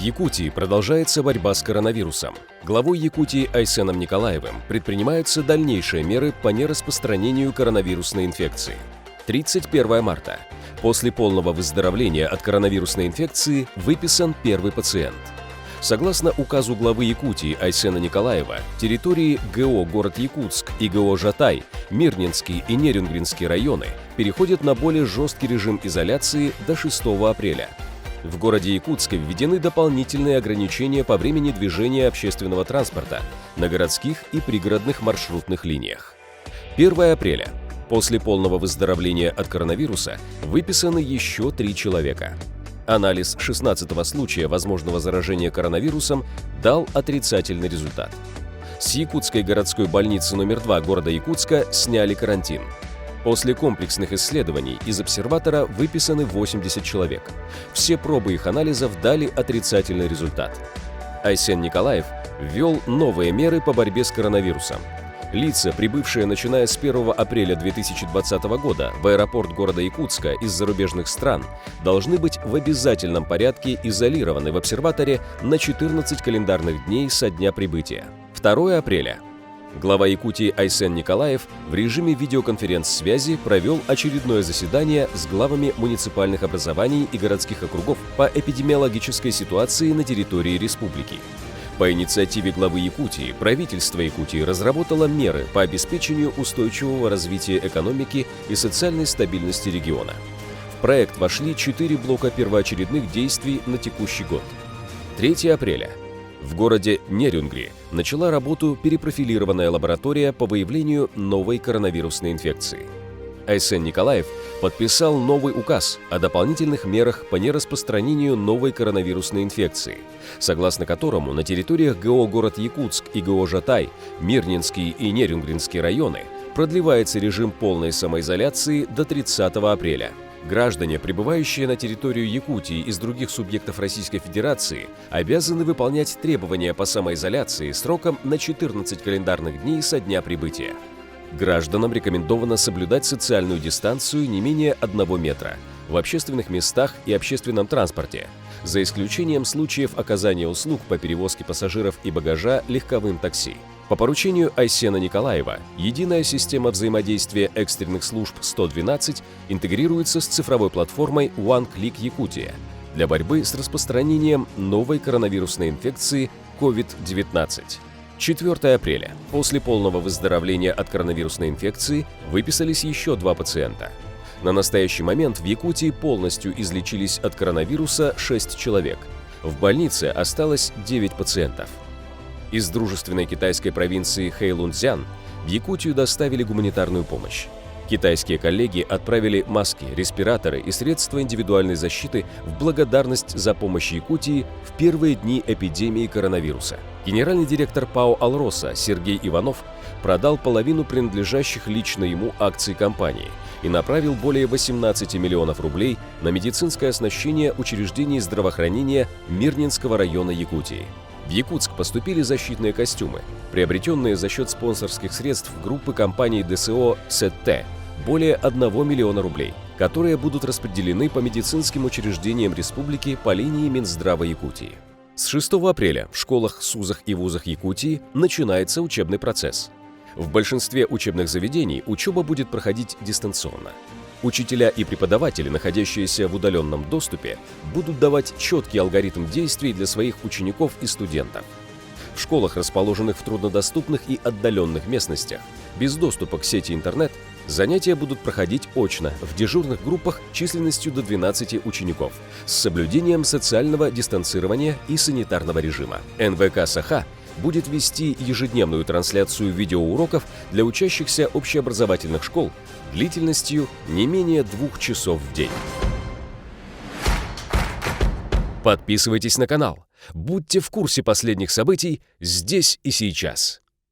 Якутии продолжается борьба с коронавирусом. Главой Якутии Айсеном Николаевым предпринимаются дальнейшие меры по нераспространению коронавирусной инфекции. 31 марта. После полного выздоровления от коронавирусной инфекции выписан первый пациент. Согласно указу главы Якутии Айсена Николаева, территории ГО «Город Якутск» и ГО «Жатай», Мирнинский и Нерюнгринский районы переходят на более жесткий режим изоляции до 6 апреля. В городе Якутске введены дополнительные ограничения по времени движения общественного транспорта на городских и пригородных маршрутных линиях. 1 апреля. После полного выздоровления от коронавируса выписаны еще 3 человека. Анализ 16-го случая возможного заражения коронавирусом дал отрицательный результат. С Якутской городской больницы номер 2 города Якутска сняли карантин. После комплексных исследований из обсерватора выписаны 80 человек. Все пробы их анализов дали отрицательный результат. Айсен Николаев ввел новые меры по борьбе с коронавирусом. Лица, прибывшие начиная с 1 апреля 2020 года в аэропорт города Якутска из зарубежных стран, должны быть в обязательном порядке изолированы в обсерваторе на 14 календарных дней со дня прибытия. 2 апреля. Глава Якутии Айсен Николаев в режиме видеоконференц-связи провел очередное заседание с главами муниципальных образований и городских округов по эпидемиологической ситуации на территории республики. По инициативе главы Якутии правительство Якутии разработало меры по обеспечению устойчивого развития экономики и социальной стабильности региона. В проект вошли 4 блока первоочередных действий на текущий год. 3 апреля. В городе Нерюнгри начала работу перепрофилированная лаборатория по выявлению новой коронавирусной инфекции. Айсен Николаев подписал новый указ о дополнительных мерах по нераспространению новой коронавирусной инфекции, согласно которому на территориях ГО «Город Якутск» и ГО «Жатай», Мирнинский и Нерюнгринский районы продлевается режим полной самоизоляции до 30 апреля. Граждане, прибывающие на территорию Якутии из других субъектов Российской Федерации, обязаны выполнять требования по самоизоляции сроком на 14 календарных дней со дня прибытия. Гражданам рекомендовано соблюдать социальную дистанцию не менее 1 метра в общественных местах и общественном транспорте, за исключением случаев оказания услуг по перевозке пассажиров и багажа легковым такси. По поручению Айсена Николаева, единая система взаимодействия экстренных служб 112 интегрируется с цифровой платформой One Click Якутия для борьбы с распространением новой коронавирусной инфекции COVID-19. 4 апреля. После полного выздоровления от коронавирусной инфекции выписались еще 2 пациента. На настоящий момент в Якутии полностью излечились от коронавируса 6 человек. В больнице осталось 9 пациентов. Из дружественной китайской провинции Хэйлунцзян в Якутию доставили гуманитарную помощь. Китайские коллеги отправили маски, респираторы и средства индивидуальной защиты в благодарность за помощь Якутии в первые дни эпидемии коронавируса. Генеральный директор ПАО «Алроса» Сергей Иванов продал половину принадлежащих лично ему акций компании и направил более 18 миллионов рублей на медицинское оснащение учреждений здравоохранения Мирнинского района Якутии. В Якутск поступили защитные костюмы, приобретенные за счет спонсорских средств группы компаний ДСО «СЭТ», более 1 миллиона рублей, которые будут распределены по медицинским учреждениям республики по линии Минздрава Якутии. С 6 апреля в школах, СУЗах и вузах Якутии начинается учебный процесс. В большинстве учебных заведений учеба будет проходить дистанционно. Учителя и преподаватели, находящиеся в удаленном доступе, будут давать четкий алгоритм действий для своих учеников и студентов. В школах, расположенных в труднодоступных и отдаленных местностях, без доступа к сети интернет, занятия будут проходить очно в дежурных группах численностью до 12 учеников с соблюдением социального дистанцирования и санитарного режима. НВК «Саха» будет вести ежедневную трансляцию видеоуроков для учащихся общеобразовательных школ длительностью не менее 2 часов в день. Подписывайтесь на канал. Будьте в курсе последних событий здесь и сейчас.